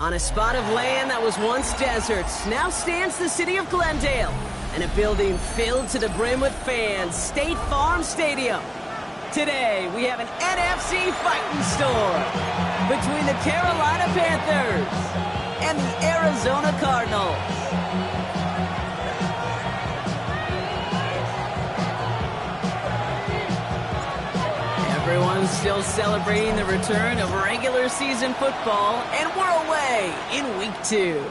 On a spot of land that was once desert, now stands the city of Glendale, and a building filled to the brim with fans, State Farm Stadium. Today, we have an NFC fighting storm between the Carolina Panthers and the Arizona Cardinals. Everyone's still celebrating the return of regular season football, and we're away in week 2.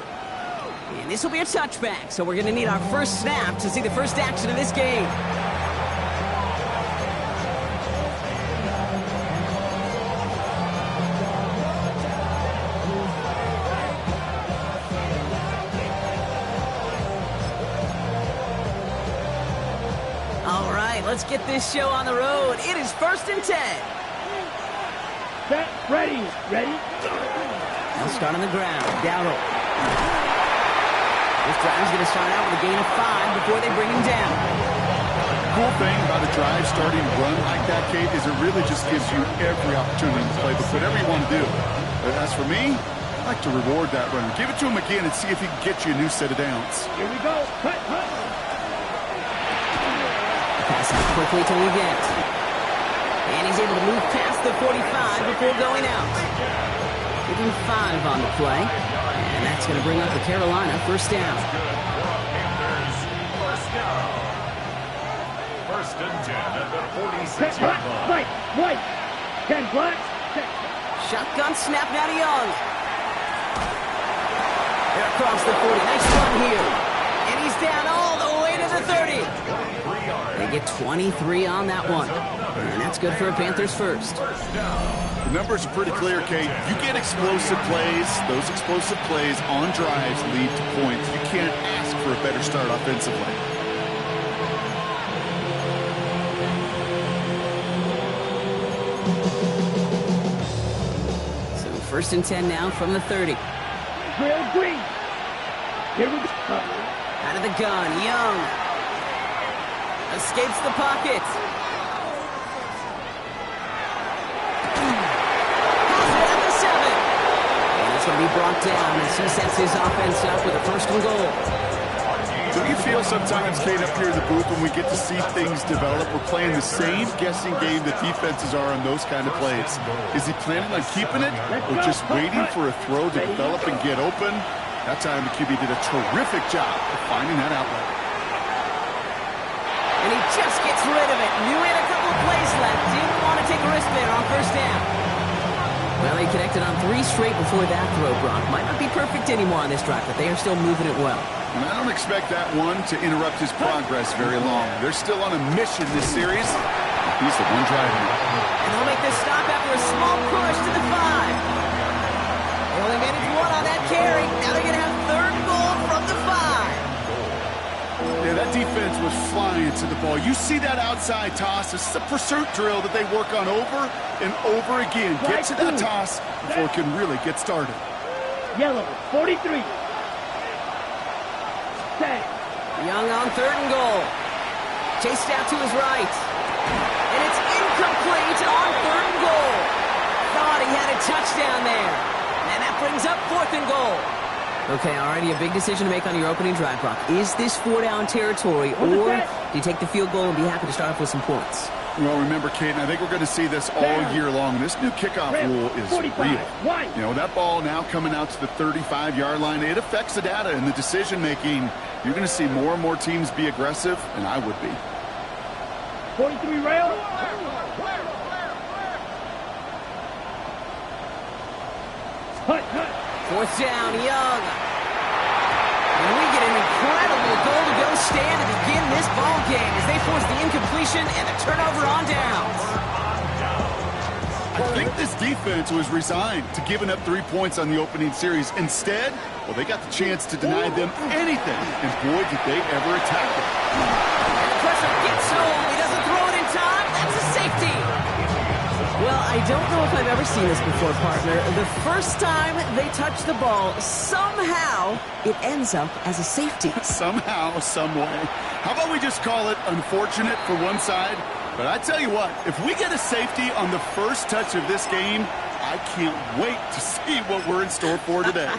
And this will be a touchback, so we're going to need our first snap to see the first action of this game. All right, let's get this show on the road. It is 1st and 10. Set, ready. They'll start on the ground. Dowdle. This drive's going to start out with a gain of 5 before they bring him down. Cool thing about a drive starting run like that, Kate, is it really just gives you every opportunity to play whatever you want to do. But as for me, I like to reward that runner. Give it to him again and see if he can get you a new set of downs. Here we go. Cut. Pass out quickly to Leggett. And he's able to move past the 45 before going out. Give him 5 on the play. And that's going to bring up the Carolina first down. First and 10 at the 46-yard line. White. 10 black. Shotgun snap now to Young. They're across the 40. Nice run here. And he's down all the way to the 30. They get 23 on that one. And that's good for a Panthers first. The numbers are pretty clear, Kate. You get explosive plays. Those explosive plays on drives lead to points. You can't ask for a better start offensively. So 1st and 10 now from the 30. Drill green. Here we go. Out of the gun, Young. Escapes the pocket. Going to be brought down as he sets his offense up with a 1st and goal. Do you feel sometimes, Kate, up here in the booth when we get to see things develop, we're playing the same guessing game that defenses are on those kind of plays? Is he planning on keeping it or just waiting for a throw to develop and get open? That time the QB did a terrific job of finding that outlet. And he just gets rid of it. Knew he had a couple of plays left. Didn't want to take a risk there on 1st down. Well, he connected on 3 straight before that throw, Brock. Might not be perfect anymore on this drive, but they are still moving it well. And I don't expect that one to interrupt his progress very long. They're still on a mission this series. He's the one driving it. And they'll make this stop after a small push to the 5. They only managed 1 on that carry. Now they're going to have 3rd goal from the 5. Yeah, that defense was flying to the ball. You see that outside toss. This is a pursuit drill that they work on over and over again. Get to that toss before it can really get started. Yellow, 43. Set. Young on 3rd and goal. Chased out to his right. And it's incomplete on 3rd and goal. Thought he had a touchdown there. And that brings up 4th and goal. Okay, already a big decision to make on your opening drive, Brock. Is this 4-down territory, or do you take the field goal and be happy to start off with some points? Well, remember, Kate, and I think we're going to see this all year long. This new kickoff rule is real. You know, that ball now coming out to the 35-yard line, it affects the data and the decision-making. You're going to see more and more teams be aggressive, and I would be. 43 rail. 4th down, Young. And we get an incredible goal-to-go stand to begin this ball game as they force the incompletion and the turnover on downs. I think this defense was resigned to giving up 3 points on the opening series. Instead, well, they got the chance to deny them anything, and boy, did they ever attack it. And the pressure gets home. He doesn't throw it in time. That's a safety. Well, I don't know if I've ever seen this before, partner. The first time they touch the ball, somehow it ends up as a safety. Somehow, some way. How about we just call it unfortunate for one side? But I tell you what, if we get a safety on the first touch of this game, I can't wait to see what we're in store for today.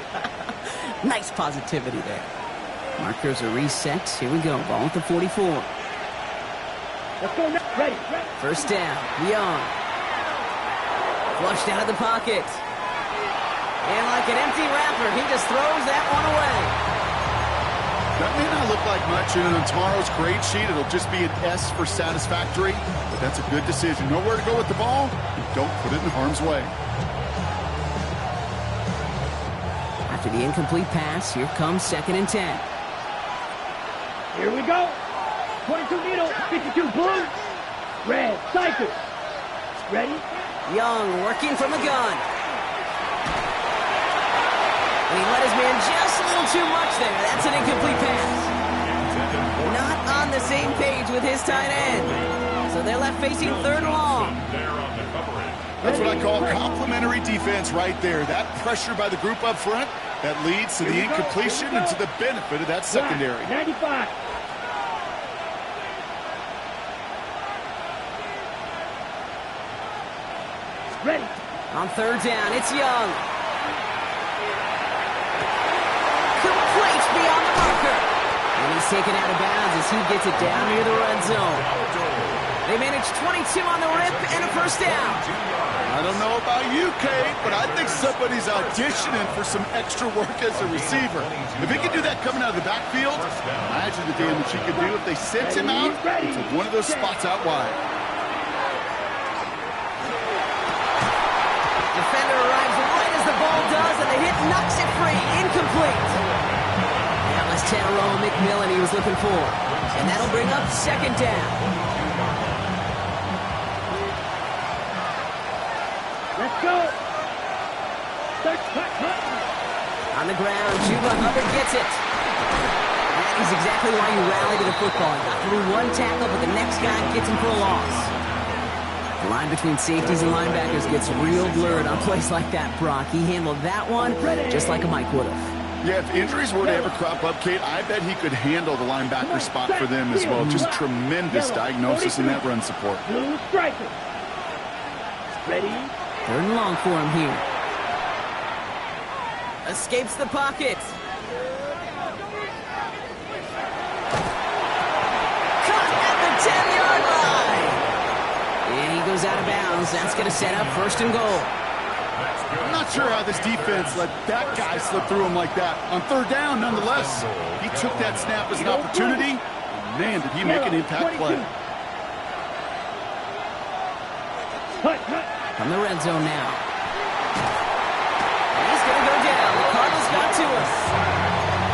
Nice positivity there. Markers are reset. Here we go. Ball at the 44. Let's go now. Ready. First down. Young. Flushed out of the pocket. And like an empty wrapper, he just throws that one away. That may not look like much, and on tomorrow's grade sheet, it'll just be an S for satisfactory, but that's a good decision. Know where to go with the ball, and don't put it in harm's way. After the incomplete pass, here comes 2nd and 10. Here we go. 22 needle, 52 blue. Red, Cyphers. Ready? Young working from the gun. And he let his man just a little too much there. That's an incomplete pass. Not on the same page with his tight end. So they're left facing 3rd and long. That's what I call complimentary defense right there. That pressure by the group up front, that leads to the incompletion and to the benefit of that secondary. 95. Ready. On 3rd down, it's Young. Complete beyond the marker. And he's taken out of bounds as he gets it down near the red zone. They managed 22 on the rip and a first down. I don't know about you, Kate, but I think somebody's auditioning for some extra work as a receiver. If he could do that coming out of the backfield, imagine the damage he could do if they sent him out to one of those spots out wide. Defender arrives right as the ball does, and the hit knocks it free. Incomplete. That was Tyrone McMillan he was looking for. And that'll bring up 2nd down. Let's go. On the ground, Juba Hubbard gets it. That is exactly why you rally to the football. Got through one tackle, but the next guy gets him for a loss. The line between safeties and linebackers gets real blurred on plays like that, Brock. He handled that one just like a Mike would have. Yeah, if injuries were to ever crop up, Kate, I bet he could handle the linebacker spot for them as well. Just tremendous diagnosis in that run support. Blue striker. Ready? 3rd and long for him here. Escapes the pocket. Caught at the 10-yard line. And he goes out of bounds. That's going to set up 1st and goal. I'm not sure how this defense let that guy slip through him like that. On 3rd down, nonetheless, he took that snap as an opportunity. And man, did he make an impact play. From the red zone now. And he's going to go down. The Cardinals got to us.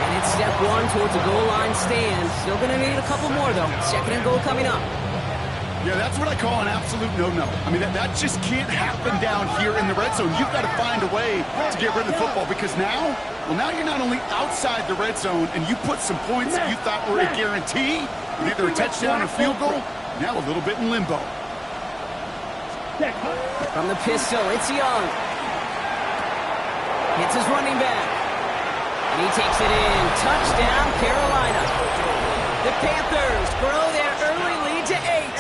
And it's step 1 towards a goal line stand. Still going to need a couple more, though. 2nd and goal coming up. Yeah, that's what I call an absolute no-no. I mean, that just can't happen down here in the red zone. You've got to find a way to get rid of the football because now you're not only outside the red zone and you put some points that you thought were a guarantee, with either a touchdown or field goal, now a little bit in limbo. From the pistol, it's Young. Hits his running back. And he takes it in. Touchdown, Carolina. The Panthers grow their early lead to 8.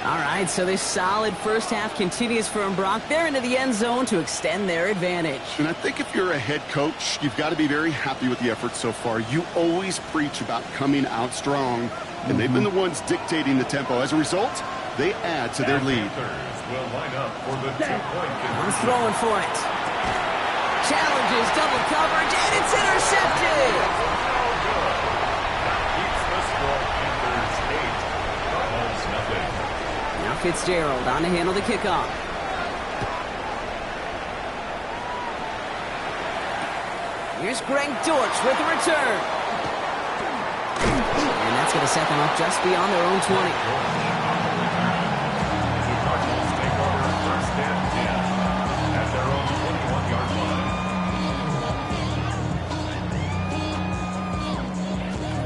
All right, so this solid first half continues for Brock. They're into the end zone to extend their advantage. And I think if you're a head coach, you've got to be very happy with the effort so far. You always preach about coming out strong, and they've been the ones dictating the tempo. As a result, they add to their lead. One's throwing for it. Challenges double coverage, and it's intercepted. Now Fitzgerald on to handle the kickoff. Here's Greg Dortch with the return. And that's going to set them up just beyond their own 20.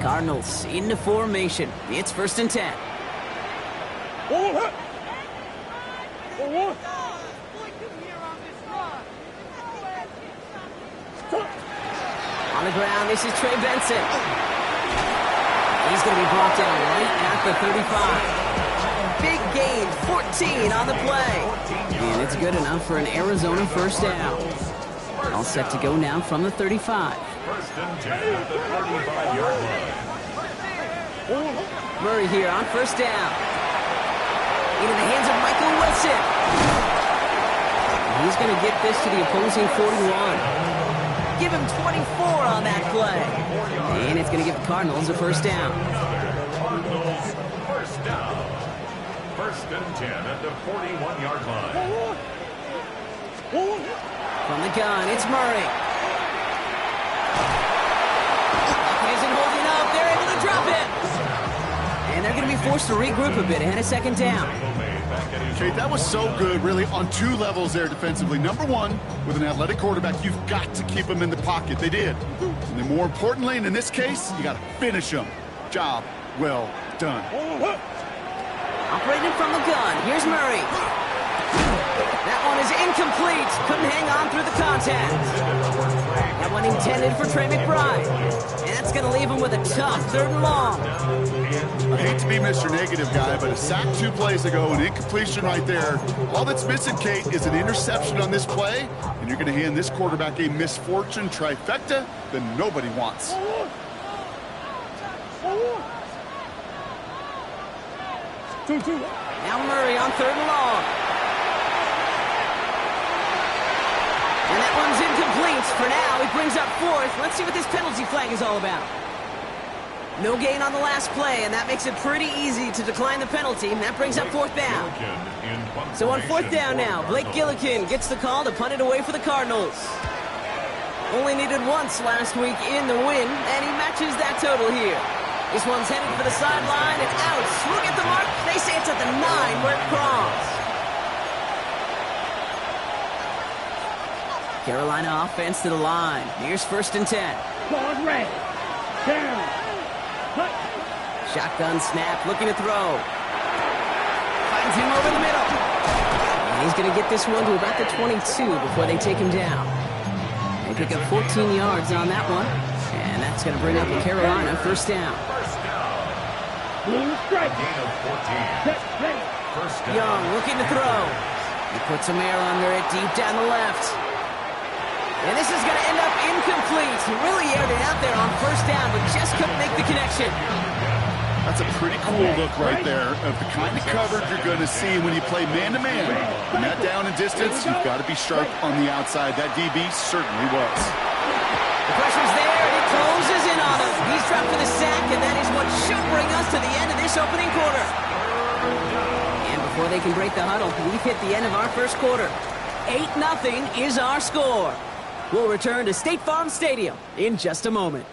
Cardinals into formation. It's 1st and 10. On the ground, this is Trey Benson. He's going to be brought down right at the 35. big gain, 14 on the play. And it's good enough for an Arizona first down. All set to go now from the 35. First and 10 at the 35-yard line. Murray here on first down. Into the hands of Michael Wilson. He's going to get this to the opposing 41. Give him 24 on that play. And it's going to give the Cardinals a first down. Cardinals first down. First and 10 at the 41-yard line. From the gun, it's Murray. Isn't holding up. They're able to drop it. And they're going to be forced to regroup a bit ahead of second down. Okay, that was so good, really, on two levels there defensively. Number one, with an athletic quarterback, you've got to keep him in the pocket. They did. And then more importantly, and in this case, you got to finish him. Job well done. Operating from the gun, here's Murray. That one is incomplete. Couldn't hang on through the contact. That one intended for Trey McBride. And that's going to leave him with a tough 3rd and long. I hate to be Mr. Negative guy, but a sack 2 plays ago, an incompletion right there. All that's missing, Kate, is an interception on this play, and you're going to hand this quarterback a misfortune trifecta that nobody wants. Now Murray on 3rd and long. And that one's incomplete. For now, he brings up 4th. Let's see what this penalty flag is all about. No gain on the last play, and that makes it pretty easy to decline the penalty, and that brings up 4th down. So on 4th down now, Blake Gillikin gets the call to punt it away for the Cardinals. Only needed once last week in the win, and he matches that total here. This one's headed for the sideline and out. Look at the mark. They say it's at the 9 where it crossed. Carolina offense to the line. Here's 1st and 10. Ball red. Down. Hut. Shotgun snap, looking to throw. Finds him over the middle. And he's going to get this one to about the 22 before they take him down. They pick up 14 yards on that one. And that's going to bring up Carolina first down. Blue strike. Gain of 14. Set, ready. First down. Young looking to throw. He puts some air under it deep down the left. And this is going to end up incomplete. He really aired it out there on first down, but just couldn't make the connection. That's a pretty cool look right there of the kind of coverage you're going to see when you play man-to-man. When that down and distance, you've got to be sharp on the outside. That DB certainly was. The pressure's there, and it closes in on him. He's dropped for the sack, and that is what should bring us to the end of this opening quarter. And before they can break the huddle, we've hit the end of our first quarter. 8-0 is our score. We'll return to State Farm Stadium in just a moment.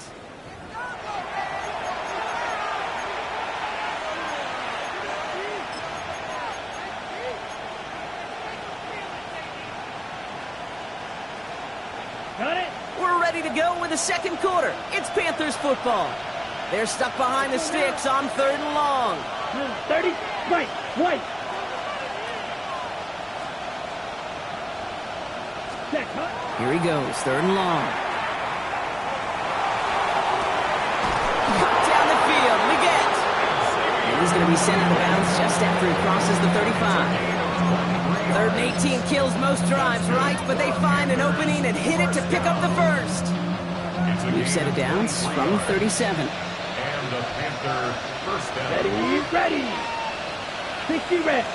Got it. We're ready to go with the second quarter. It's Panthers football. They're stuck behind the sticks on 3rd and long. 30. Right. White. Check. Hut. Here he goes, 3rd and long. Cut down the field, Leggett. And he's going to be sent out of bounds just after he crosses the 35. 3rd and 18 kills most drives, right? But they find an opening and hit it to pick up the first. We've set it down from 37. And the Panther first down. Ready. Ready. 60 red.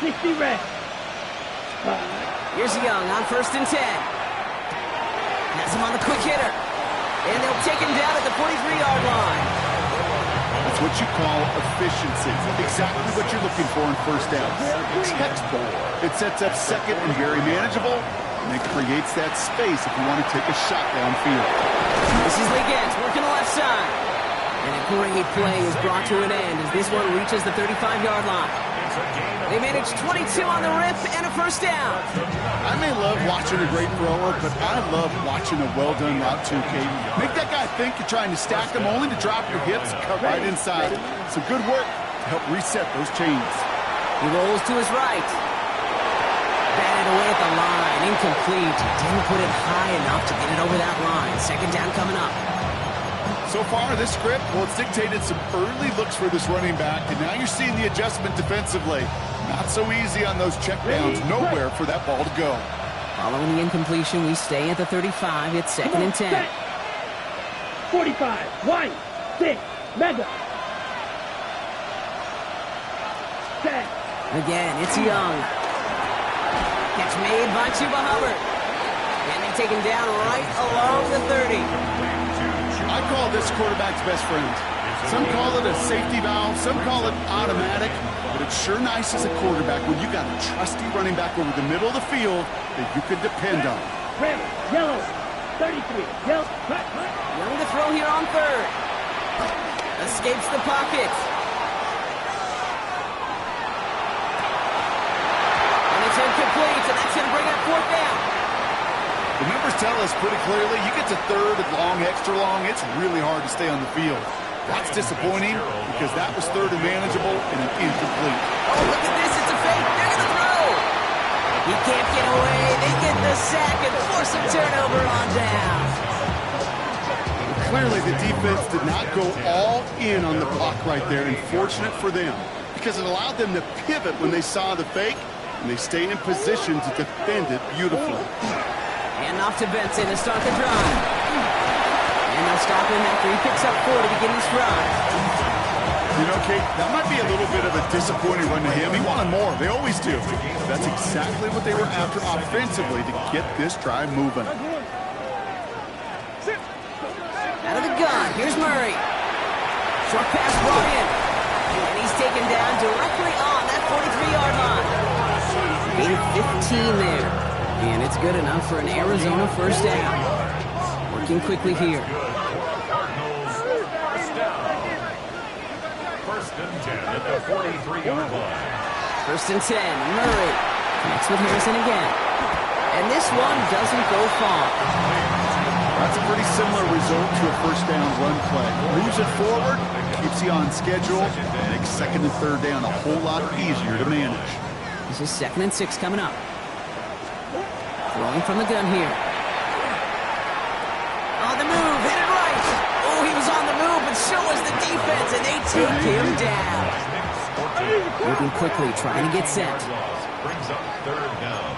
60 red. Here's Young on 1st and 10. Has him on the quick hitter. And they'll take him down at the 43-yard line. That's what you call efficiency. Exactly what you're looking for in first down. Textbook. It sets up second and very manageable, and it creates that space if you want to take a shot downfield. This is Leggett working the left side. And a great play is brought to an end as this one reaches the 35-yard line. They managed 22 on the rip and a first down. I may love watching a great thrower, but I love watching a well-done route too, Kate. Make that guy think you're trying to stack him only to drop your hips, cut right inside. Some good work to help reset those chains. He rolls to his right. Batted away at the line, incomplete. Didn't put it high enough to get it over that line. Second down coming up. So far, this script, well, it's dictated some early looks for this running back, and now you're seeing the adjustment defensively. Not so easy on those checkdowns. Nowhere for that ball to go. Following the incompletion, we stay at the 35. It's second and 10. 45, wide, 6, mega. Set. Again, it's Young. Catch made by Chuba Hubbard. And they're taken down right along the 30. I call this quarterback's best friend. Some call it a safety valve, some call it automatic, but it's sure nice as a quarterback when you got a trusty running back over the middle of the field that you can depend on. Red, yellow, 33, yellow. Young to throw here on third. Escapes the pocket. And it's incomplete, and that's going to bring up fourth down. The numbers tell us pretty clearly, you get to third and long, extra long, it's really hard to stay on the field. That's disappointing because that was third and manageable and an incomplete. Oh, look at this. It's a fake. They're going to throw. He can't get away. They get the sack and force a turnover on down. Clearly, the defense did not go all in on the block right there, and fortunate for them because it allowed them to pivot when they saw the fake, and they stay in position to defend it beautifully. And off to Benson to start the drive. And they'll stop him after he picks up 4 to begin his drive. You know, Kate, that might be a little bit of a disappointing run to him. He wanted more. They always do. But that's exactly what they were after offensively to get this drive moving. Out of the gun, here's Murray. Short pass brought in. And he's taken down directly on that 43-yard line. Gain of 15 there. And it's good enough for an Arizona first down. Working quickly here. First and 10 at the 43-yard line. First and 10, Murray connects with Harrison again. And this one doesn't go far. That's a pretty similar result to a first down run play. Moves it forward, keeps you on schedule, and makes second and third down a whole lot easier to manage. This is second and 6 coming up. Throwing from the gun here. On the move, hit it right. Oh, he was on the move, but so was the defense, and they take him down. Moving quickly, trying to get set. Brings up third down.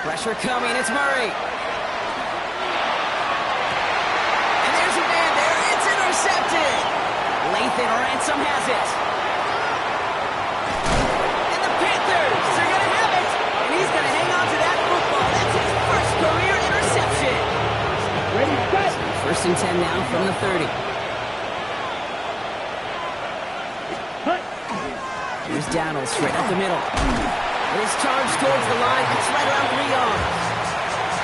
Pressure coming, it's Murray. And there's a man there, it's intercepted. Lathan Ransom has it. And the Panthers are going to have it. And he's going to hang on to that football. That's his first career interception. Ready, set. First and 10 now from the 30. Cut. Here's Donald straight up the middle. And his charge towards the line. It's right around 3 yards.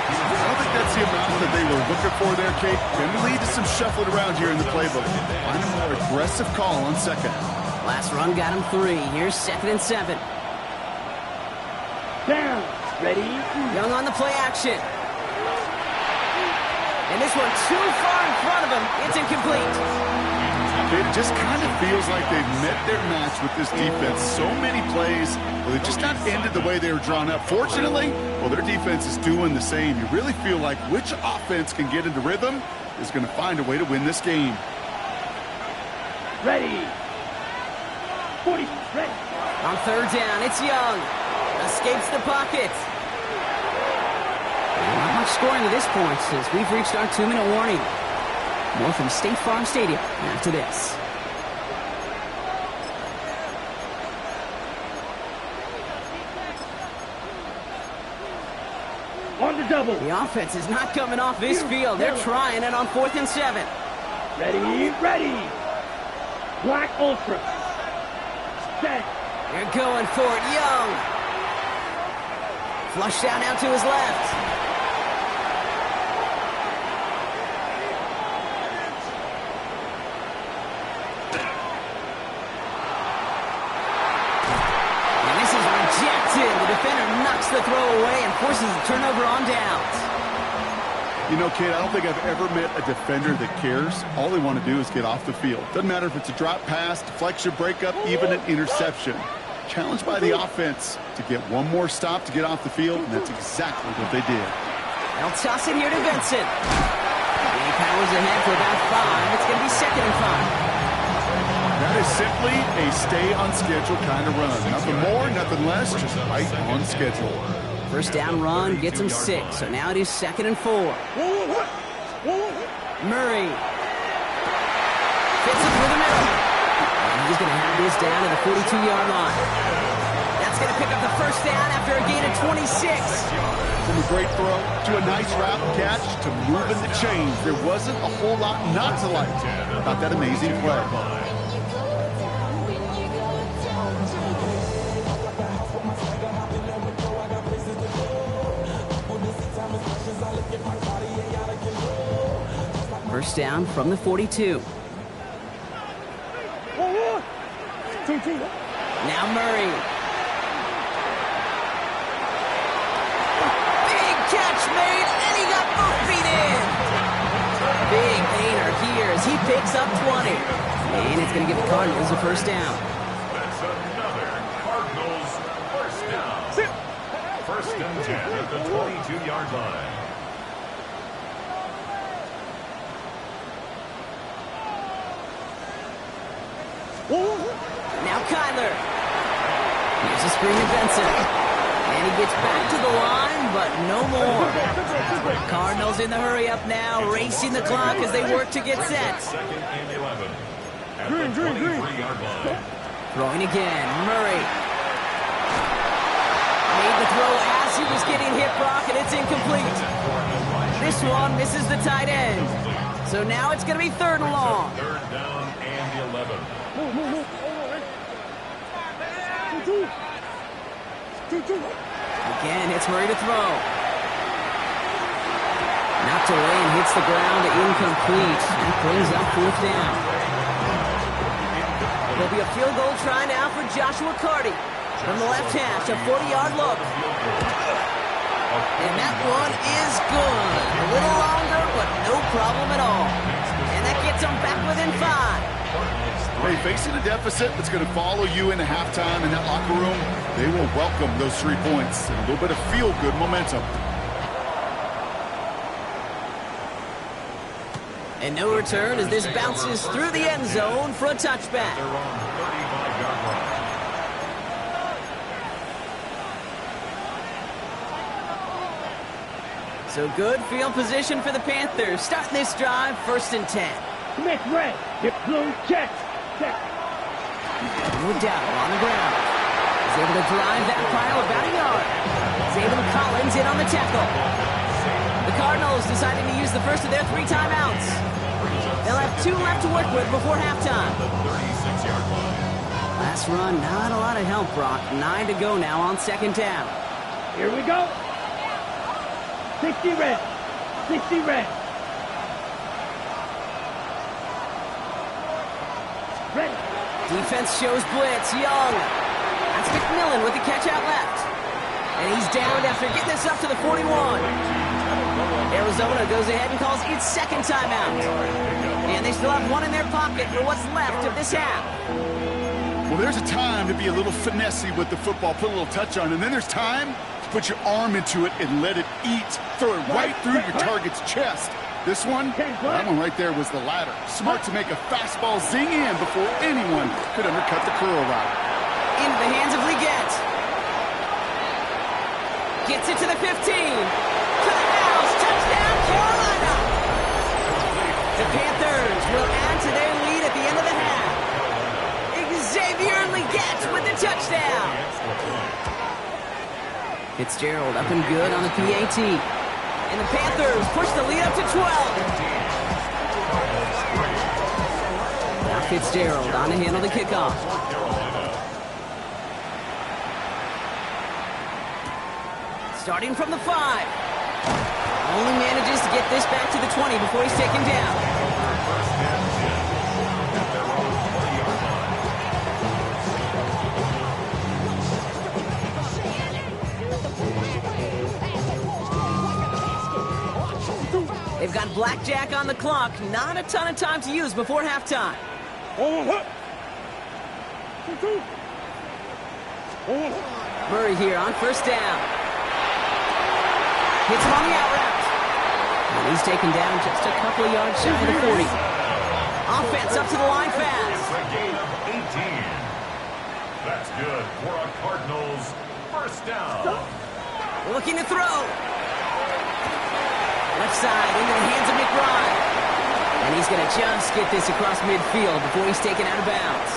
I don't think that's the amount that they were looking for there, Kate. Can lead to some shuffling around here in the playbook. Find a more aggressive call on second. Last run got him 3. Here's second and 7. Down. Ready. Young on the play action. And this one too far in front of him. It's incomplete. It just kind of feels like they've met their match with this defense. So many plays, well, they just not ended the way they were drawn up. Fortunately, well, their defense is doing the same. You really feel like which offense can get into rhythm is going to find a way to win this game. Ready. 40. Ready. On third down, it's Young. Escapes the pocket. Not much scoring to this point since we've reached our 2-minute warning. More from State Farm Stadium after this. On the double. The offense is not coming off this field. They're trying it on 4th and 7. Ready, ready. Black Ultra. Set. They're going for it. Young. Flush down out to his left. The defender knocks the throw away and forces a turnover on downs. You know, Kate, I don't think I've ever met a defender that cares. All they want to do is get off the field. Doesn't matter if it's a drop pass, deflection, breakup, even an interception. challenged by the offense to get one more stop to get off the field, and that's exactly what they did. They'll toss it here to Vincent. He powers ahead for about 5. It's going to be 2nd and 5. That is simply a stay on schedule kind of run. Nothing more, nothing less, just right on schedule. First down run gets him 6, so now it is 2nd and 4. Murray fits it through the middle. And he's going to have this down to the 42-yard line. That's going to pick up the first down after a gain of 26. From a great throw to a nice route catch to moving the chains, there wasn't a whole lot not to like about that amazing play. First down from the 42. Now Murray. Big catch made, and he got both feet in. Big gainer here as he picks up 20. And it's going to give the Cardinals a first down. That's another Cardinals first down. First and 10 at the 22-yard line. Now Kyler. Here's a screen to Benson. And he gets back to the line, but no more. Cardinals in the hurry up now, racing the clock as they work to get set. 2nd and 11 at the 23-yard line. Throwing again, Murray. Made the throw as he was getting hit, Brock, and it's incomplete. This one misses the tight end. So now it's going to be 3rd and long. 3rd down and 11. Again, it's Murray to throw. Knocked away and hits the ground, incomplete. That brings up 4th down. There'll be a field goal try now for Joshua Carty. From the left hash, a 40-yard look. And that one is good. A little longer, but no problem at all. And that gets them back within 5. Hey, facing a deficit that's going to follow you into halftime in that locker room, they will welcome those 3 points and a little bit of feel-good momentum. And no return as this bounces through the end zone for a touchback. They're on the 35-yard line. So good field position for the Panthers. Starting this drive, 1st and 10. Smith red. Get blue. Check. Check. Woodell on the ground. He's able to drive that pile about a yard. Zayden Collins in on the tackle. The Cardinals deciding to use the first of their 3 timeouts. They'll have 2 left to work with before halftime. The 36-yard line. Last run, not a lot of help, Brock. 9 to go now on 2nd down. Here we go. 60 red. 60 red. Red. Defense shows blitz. Young. That's McMillan with the catch out left. And he's down after getting this up to the 41. Arizona goes ahead and calls its 2nd timeout. And they still have 1 in their pocket for what's left of this half. Well, there's a time to be a little finessey with the football, put a little touch on it, and then there's time to put your arm into it and let it eat. Throw it right through your target's chest. This one, that one right there was the latter. Smart to make a fastball zing in before anyone could undercut the curl route. Into the hands of Leggett. Gets it to the 15. To the house. Touchdown, Carolina. The Panthers will add to their lead at the end of the half. Xavier Leggett with the touchdown. Fitzgerald up and good on the PAT. And the Panthers push the lead up to 12. Now Fitzgerald on to handle the kickoff. Starting from the 5. Only manages to get this back to the 20 before he's taken down. They've got blackjack on the clock. Not a ton of time to use before halftime. Murray here on first down. Hits him on the out route. And he's taken down just a couple of yards shy of the 40. Offense up to the line fast. A gain of 18. That's good for a Cardinals first down. Looking to throw. Left side into the hands of McBride. And he's going to just get this across midfield before he's taken out of bounds.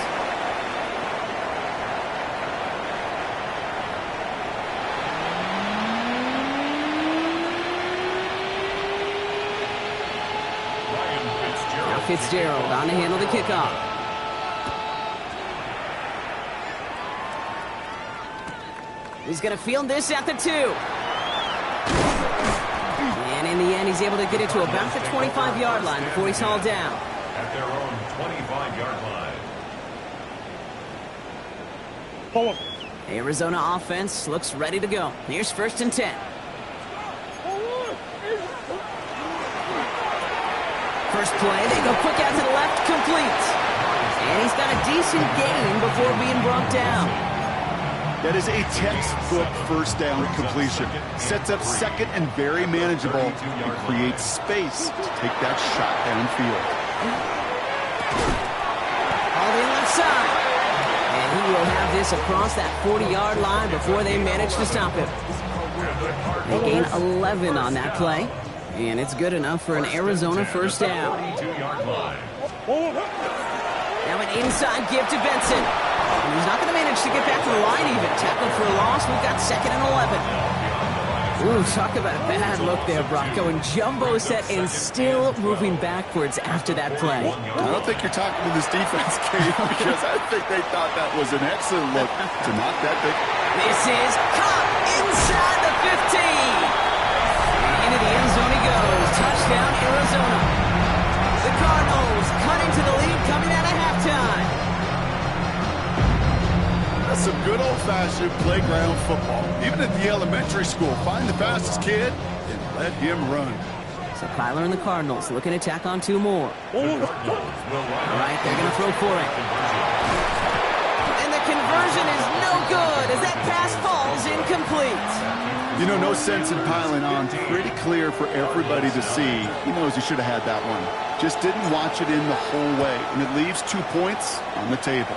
Now Fitzgerald on to handle the kickoff. He's going to field this at the 2. And in the end, he's able to get it to about the 25-yard line before he's hauled down. At their own 25-yard line. Arizona offense looks ready to go. Here's first and 10. First play, they go quick out to the left, complete. And he's got a decent gain before being brought down. That is a textbook first down completion. Sets up second and very manageable and creates space to take that shot downfield. All the left side. And he will have this across that 40-yard line before they manage to stop him. They gain 11 on that play. And it's good enough for an Arizona first down. Now an inside give to Benson. And he's not going to manage to get back to the line even. Tackled for a loss. We've got second and 11. Ooh, talk about a bad look there, Brock. Going jumbo set and still moving backwards after that play. I don't think you're talking to this defense, Kate, because I think they thought that was an excellent look to knock that big. This is caught inside the 15. Into the end zone he goes. Touchdown, Arizona. The Cardinals cutting to the lead coming out of halftime. That's some good old-fashioned playground football. Even at the elementary school, find the fastest kid and let him run. So Kyler and the Cardinals looking to tack on 2 more. All right, they're going to throw for it. And the conversion is no good as that pass falls incomplete. You know, no sense in piling on. Pretty clear for everybody to see. He knows he should have had that one. Just didn't watch it in the whole way. And it leaves 2 points on the table.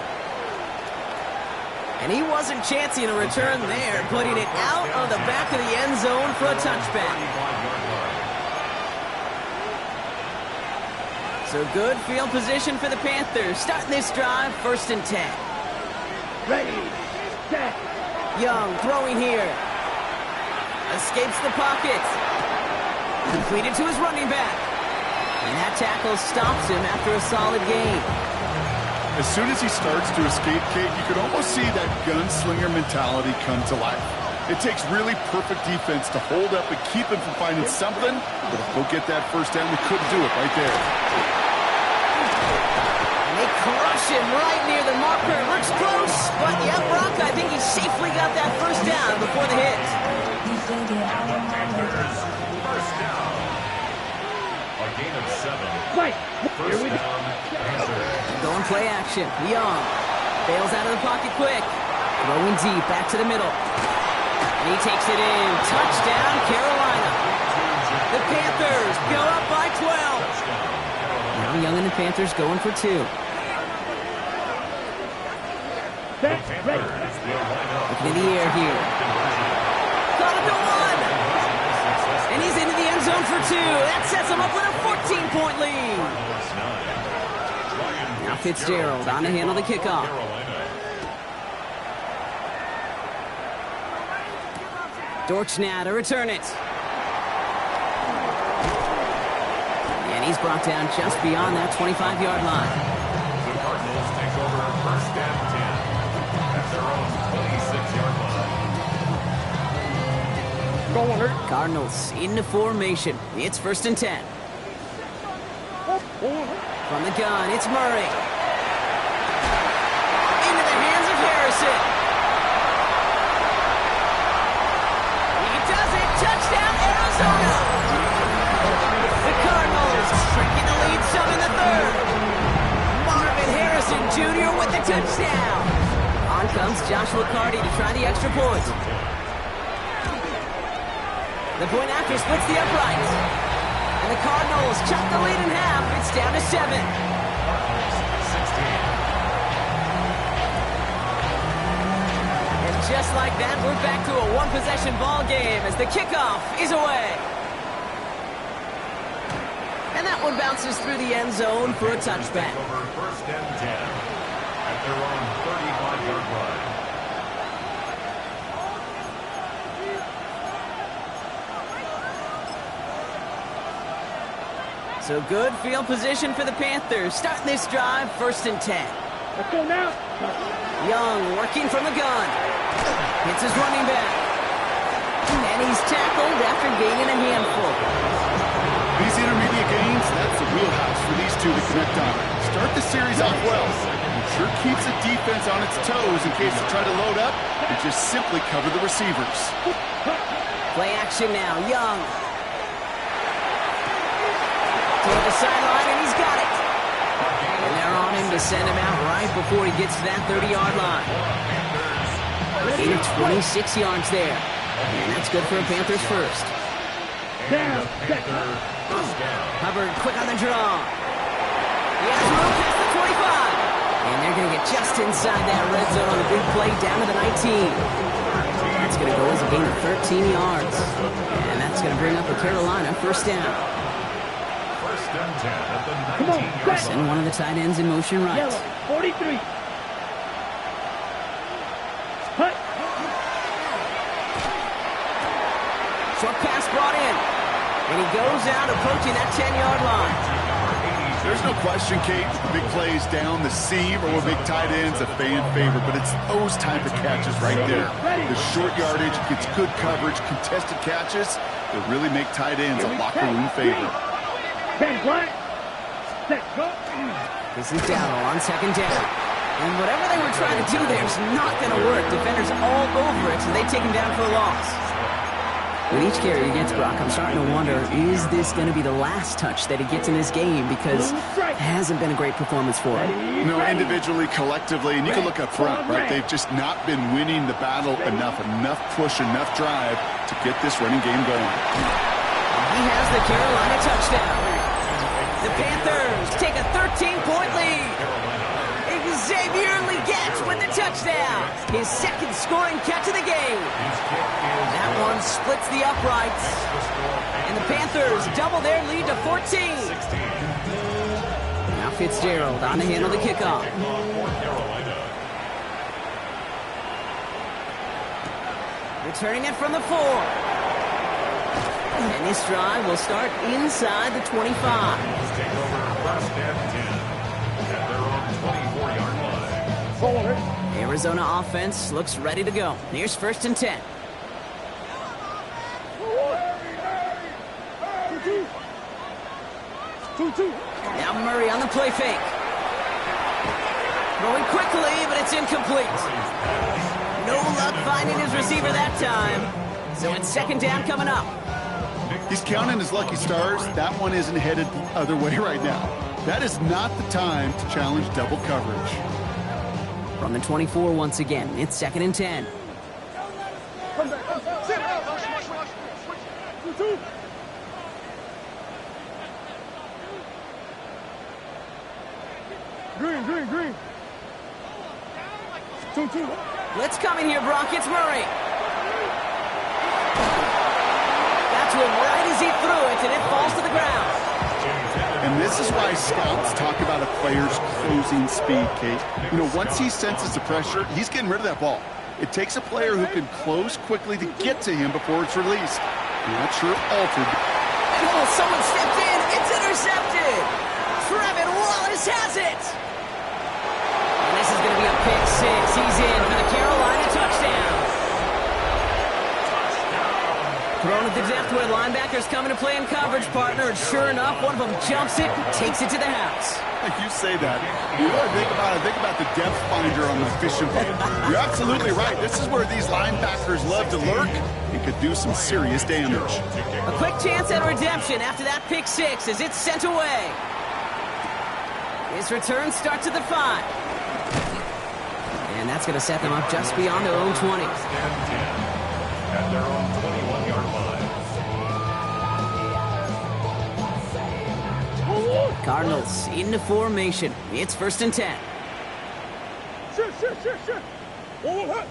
And he wasn't chancing a return there, putting it out of the back of the end zone for a touchback. So good field position for the Panthers. Starting this drive, first and 10. Ready, set. Young throwing here. Escapes the pocket. Completed to his running back. And that tackle stops him after a solid gain. As soon as he starts to escape, Kate, you could almost see that gunslinger mentality come to life. It takes really perfect defense to hold up and keep him from finding something. But if they'll get that first down, they couldn't do it right there. And they crush him right near the marker. Looks close, but yeah, Brock, I think he safely got that first down before the hit. Panthers first down. A gain of 7. Right. First down, Panthers. Going play action. Young bails out of the pocket quick. Throwing deep back to the middle. And he takes it in. Touchdown, Carolina. The Panthers go up by 12. Now Young and the Panthers going for 2. Set. Ready. Looking in the air here. Caught at the 1. And he's into the end zone for 2. That sets him up with a 14-point lead. Now Fitzgerald on to handle the kickoff. Dortch now to return it. And he's brought down just beyond that 25-yard line. The Cardinals take over first and 10 at their own 26-yard line. Going hurt. Cardinals into formation. It's first and 10. From the gun, it's Murray. Into the hands of Harrison. He does it. Touchdown, Arizona. The Cardinals shrinking the lead some in the third. Marvin Harrison Jr. with the touchdown. On comes John Joshua Carty to try the extra point. The point after splits the uprights. And the Cardinals chop the lead in half. It's down to 7. And just like that, we're back to a one-possession ball game as the kickoff is away. And that one bounces through the end zone for a touchback. Over first and 10 at their own 35-yard line. So good field position for the Panthers. Starting this drive, first and 10. Let's go now. Young working from the gun. Hits his running back. And he's tackled after gaining a handful. These intermediate gains, that's the wheelhouse for these two to connect on. Start the series off well. It sure keeps the defense on its toes in case they try to load up and just simply cover the receivers. Play action now. Young. To the sideline, and he's got it. And they're on him to send him out right before he gets to that 30-yard line. Gain of 26 yards there. And that's good for a Panthers first. Down. Hubbard quick on the draw. He has room past the 25. And they're going to get just inside that red zone on the big play down to the 19. That's going to go as a gain of 13 yards. And that's going to bring up a Carolina first down. First and 10 at the 19-yard line. Send one of the tight ends in motion right. Yellow. 43. Hut. Short pass brought in. And he goes out approaching that 10-yard line. There's no question, Kate, the big plays down the seam or with big tight ends a fan favorite, but it's those type of catches right there. The short yardage gets good coverage, contested catches that really make tight ends a locker room favorite. 10 black. Set. Go. This is Dowdle on second down. And whatever they were trying to do there is not going to work. Defenders all over it, so they take him down for a loss. With each carry he gets, Brock, I'm starting to wonder, is this going to be the last touch that he gets in this game? Because it hasn't been a great performance for him. You know, individually, collectively, and you can look up front, right? They've just not been winning the battle enough push, enough drive to get this running game going. He has the Carolina touchdown. The Panthers take a 13-point lead. Xavier Legette with the touchdown. His second scoring catch of the game. That one splits the uprights. And the Panthers double their lead to 14. Now Fitzgerald on to handle the kickoff. Returning it from the 4. And this drive will start inside the 25. Take over first and 10 at their own 24-yard line. Forward. Arizona offense looks ready to go. Here's first and 10. Now Murray on the play fake. Throwing quickly, but it's incomplete. No luck finding his receiver that time. So it's second down coming up. He's counting his lucky stars. That one isn't headed the other way right now. That is not the time to challenge double coverage. From the 24 once again, it's second and 10. Green. 2-2. Blitz coming here, Brock. It's Murray. That's one right as he threw it, and it falls to the ground. And this is why scouts talk about a player's closing speed, Kate. You know, once he senses the pressure, he's getting rid of that ball. It takes a player who can close quickly to get to him before it's released. And that sure altered. And oh, someone stepped in. It's intercepted. Trevin Wallace has it. And this is going to be a pick six. He's in for the Carolina touchdown. Thrown at the depth where linebackers coming to play in coverage, partner. And sure enough, one of them jumps it and takes it to the house. You say that. You really think about it. Think about the depth finder on the fishing boat. You're absolutely right. This is where these linebackers love to lurk and could do some serious damage. A quick chance at redemption after that pick six as it's sent away. His return starts at the 5. And that's going to set them up just beyond their own 20. First and 10 at their own 21-yard line. Cardinals into formation. It's first and 10. Sure. Forward.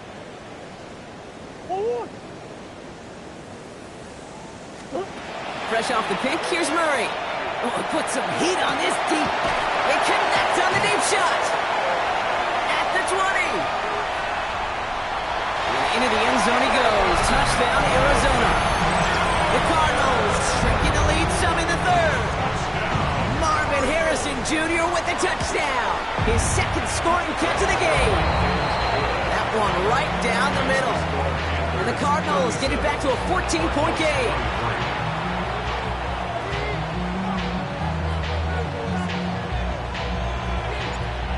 Fresh off the pick, here's Murray. Oh, put some heat on this deep. They connect on the deep shot. At the 20. And into the end zone he goes. Touchdown, Arizona. The Cardinals shrinking the lead some in the third. Marvin Harrison Jr. with the touchdown. His second scoring catch of the game. That one right down the middle. And the Cardinals get it back to a 14-point game.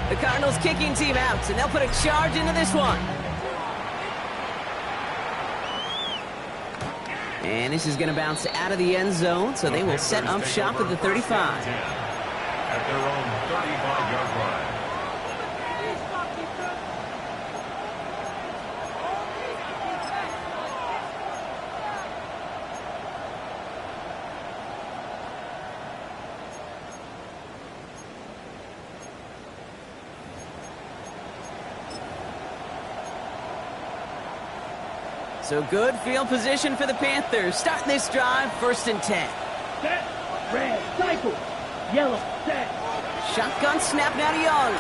The Cardinals kicking team out, and they'll put a charge into this one. And this is going to bounce out of the end zone, so they will set up shop at the 35. At their own 35-yard line. So good field position for the Panthers. Starting this drive, first and 10. Set. Red. Cycle. Yellow. Set. Shotgun snap now to Young.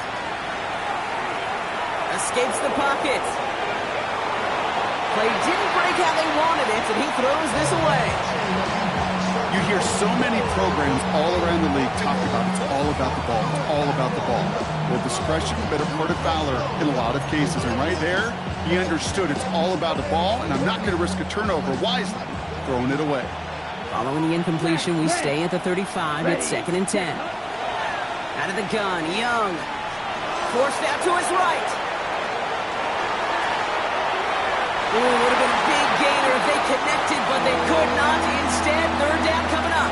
Escapes the pocket. Play didn't break how they wanted it, and he throws this away. You hear so many programs all around the league talk about it's all about the ball. It's all about the ball. Well, discretion, better part of valor in a lot of cases. And right there, he understood it's all about the ball, and I'm not going to risk a turnover wisely, throwing it away. Following the incompletion, we stay at the 35. It's second and 10. Out of the gun, Young. Forced out to his right. Ooh, would have been a big gainer if they connected, but they could not. Instead, third down coming up.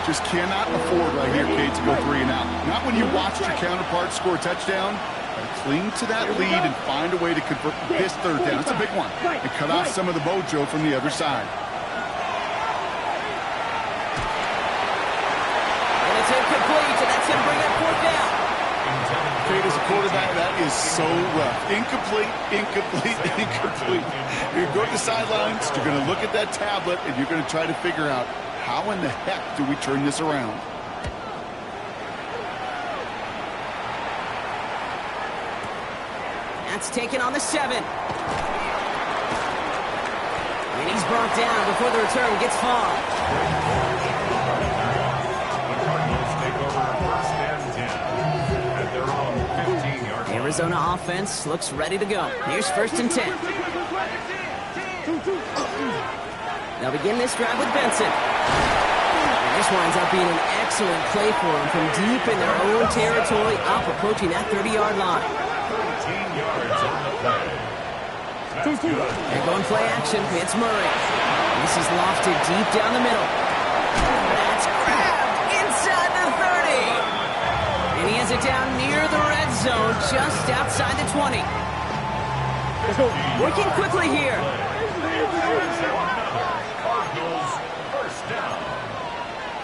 Just cannot afford right here, Kate, to go 3 and out. Not when you watch your counterpart score a touchdown. Cling to that lead and find a way to convert this third down. It's a big one. And cut off some of the mojo from the other side. And it's incomplete, and that's going to bring up fourth down. Kate, as a quarterback, that is so rough. Incomplete. You're going to go to the sidelines, you're going to look at that tablet, and you're going to try to figure out how in the heck do we turn this around. That's taken on the 7. And he's brought down before the return gets far. The Cardinals take over first and 10 at their own 15-yard line. Arizona offense looks ready to go. Here's first and 10. They'll begin this drive with Benson. And this winds up being an excellent play for them from deep in their own territory, up approaching that 30-yard line. 13 yards on the play. That's good. They're going play action. It's Murray. This is lofted deep down the middle. That's grabbed inside the 30. And he has it down near the red zone, just outside the 20. Working quickly here. Cardinals first down.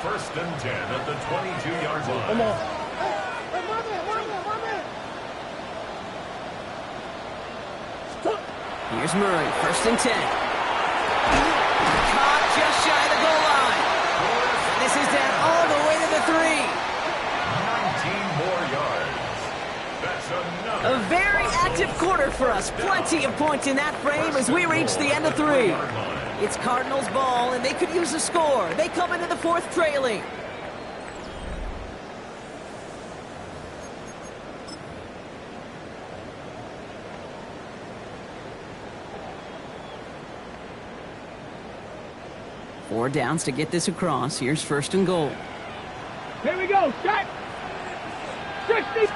First and 10 at the 22-yard line. Come on. Here's Murray, first and 10. Caught just shy of the goal line. And this is down all the way to the 3. 19 more yards. That's another. A very active quarter for us. Plenty of points in that frame as we reach the end of 3. It's Cardinals ball, and they could use a score. They come into the fourth trailing. Four downs to get this across. Here's first and goal. Here we go. Shot. 60.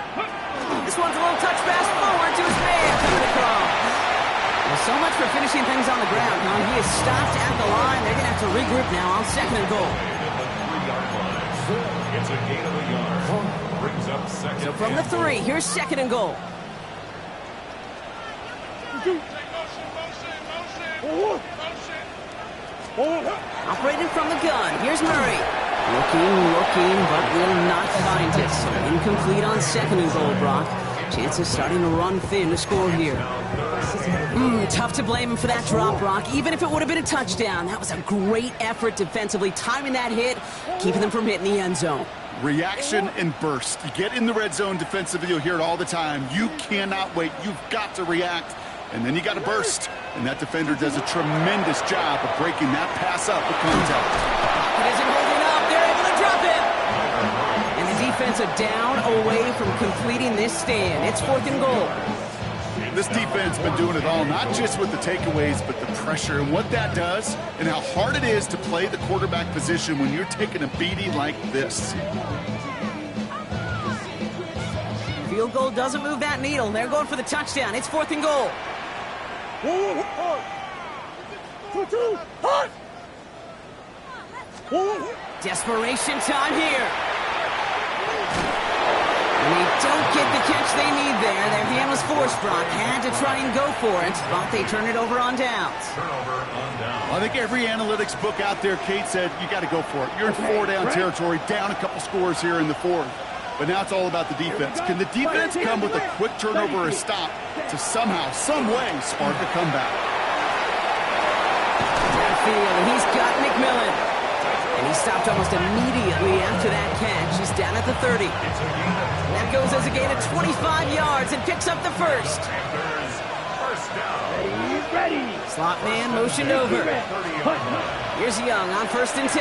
This one's a little touch pass forward to his man coming across. Well, so much for finishing things on the ground, huh? He is stopped at the line. They're going to have to regroup now on second and goal. It's a gain of a yard. Brings up second. So from the 3, here's second and goal. Operating from the gun. Here's Murray. Looking, but will not find it. So incomplete on second and goal, Brock. Chances starting to run thin to score here. Tough to blame him for that drop, Brock. Even if it would have been a touchdown, that was a great effort defensively, timing that hit, keeping them from hitting the end zone. Reaction and burst. You get in the red zone defensively, you'll hear it all the time. You cannot wait. You've got to react. And then you got to burst. And that defender does a tremendous job of breaking that pass up with contact. It isn't holding up. They're able to drop him. And the defense a down away from completing this stand. It's 4th and goal. This defense been doing it all, not just with the takeaways, but the pressure and what that does and how hard it is to play the quarterback position when you're taking a beating like this. Field goal doesn't move that needle. They're going for the touchdown. It's 4th and goal. Desperation time here. And they don't get the catch they need there. Their hand was forced, Brock. Had to try and go for it, but they turn it over on downs. I think every analytics book out there, Kate, said you got to go for it. You're in 4-down territory, down a couple scores here in the 4th. But now it's all about the defense. Can the defense come with a quick turnover or a stop to somehow, some way, spark a comeback? Downfield, and he's got McMillan. And he stopped almost immediately after that catch. He's down at the 30. That goes as a gain of 25 yards and picks up the first. Ready. Slot man motioned over. Here's Young on 1st and 10.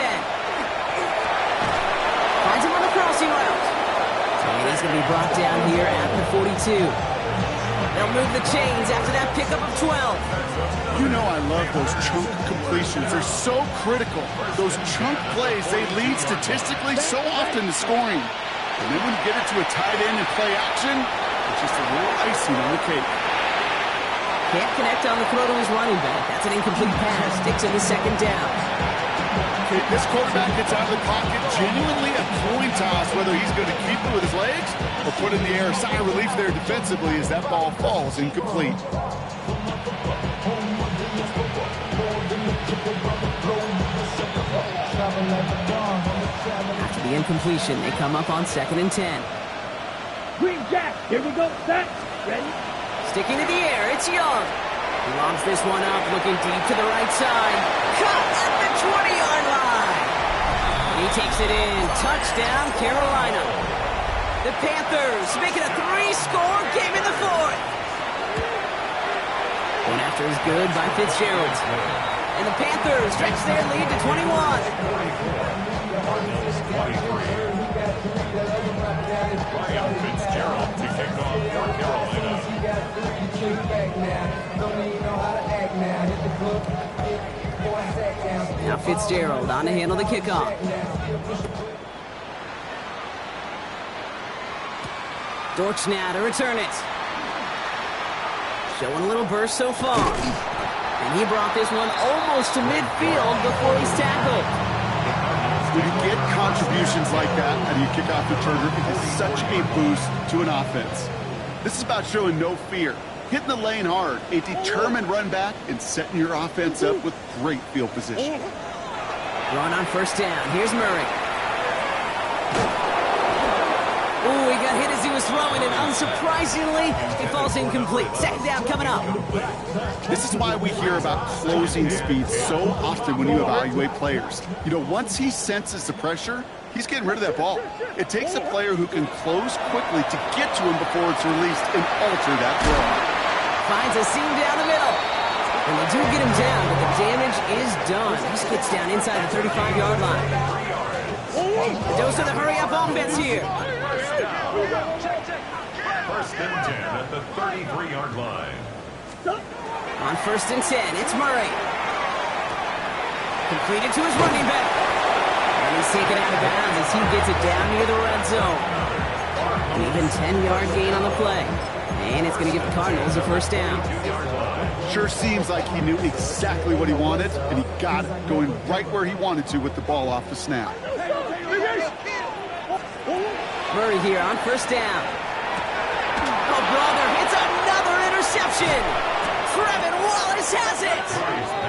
Finds him on the crossing route. And he's going to be brought down here at the 42. They'll move the chains after that pickup of 12. You know I love those chunk completions. They're so critical. Those chunk plays, they lead statistically so often to scoring. And then when you get it to a tight end and play action, it's just a little icing on the cake. Can't connect on the throw to his running back. That's an incomplete pass. Sticks in the 2nd down. Okay, this quarterback gets out of the pocket, genuinely a coin toss, whether he's going to keep it with his legs or put it in the air. Sigh of relief there defensively as that ball falls incomplete. After the incompletion, they come up on 2nd and 10. Green Jack, here we go. Set. Ready. Sticking to the air, it's Young. He lobs this one up, looking deep to the right side. Caught at the 20-yard line. He takes it in. Touchdown, Carolina. The Panthers making a 3-score game in the 4th. One after is good by Fitzgerald. And the Panthers stretch their lead to 21. Ryan Fitzgerald to kick off for Carolina. Now Fitzgerald on to handle the kickoff. Dortch now to return it. Showing a little burst so far. And he brought this one almost to midfield before he's tackled. When you get contributions like that and you kick off the returner, it is such a boost to an offense. This is about showing no fear, hitting the lane hard, a determined run back, and setting your offense up with great field position. Run on 1st down. Here's Murray. Ooh, he got hit as he was throwing, and unsurprisingly, he falls incomplete. 2nd down coming up. This is why we hear about closing speed so often when you evaluate players. You know, once he senses the pressure, he's getting rid of that ball. It takes a player who can close quickly to get to him before it's released and alter that throw. Finds a seam down the middle. And they do get him down, but the damage is done. He gets down inside the 35-yard line. The dose of the hurry-up offense here. 1st and 10 at the 33-yard line. On 1st and 10, it's Murray. Completed to his running back. And he's taken out of bounds as he gets it down near the red zone. An even 10-yard gain on the play. And it's going to give the Cardinals a 1st down. Sure seems like he knew exactly what he wanted, and he got it going right where he wanted to with the ball off the snap. Murray here on 1st down. Oh, brother, it's another interception. Trevin Wallace has it!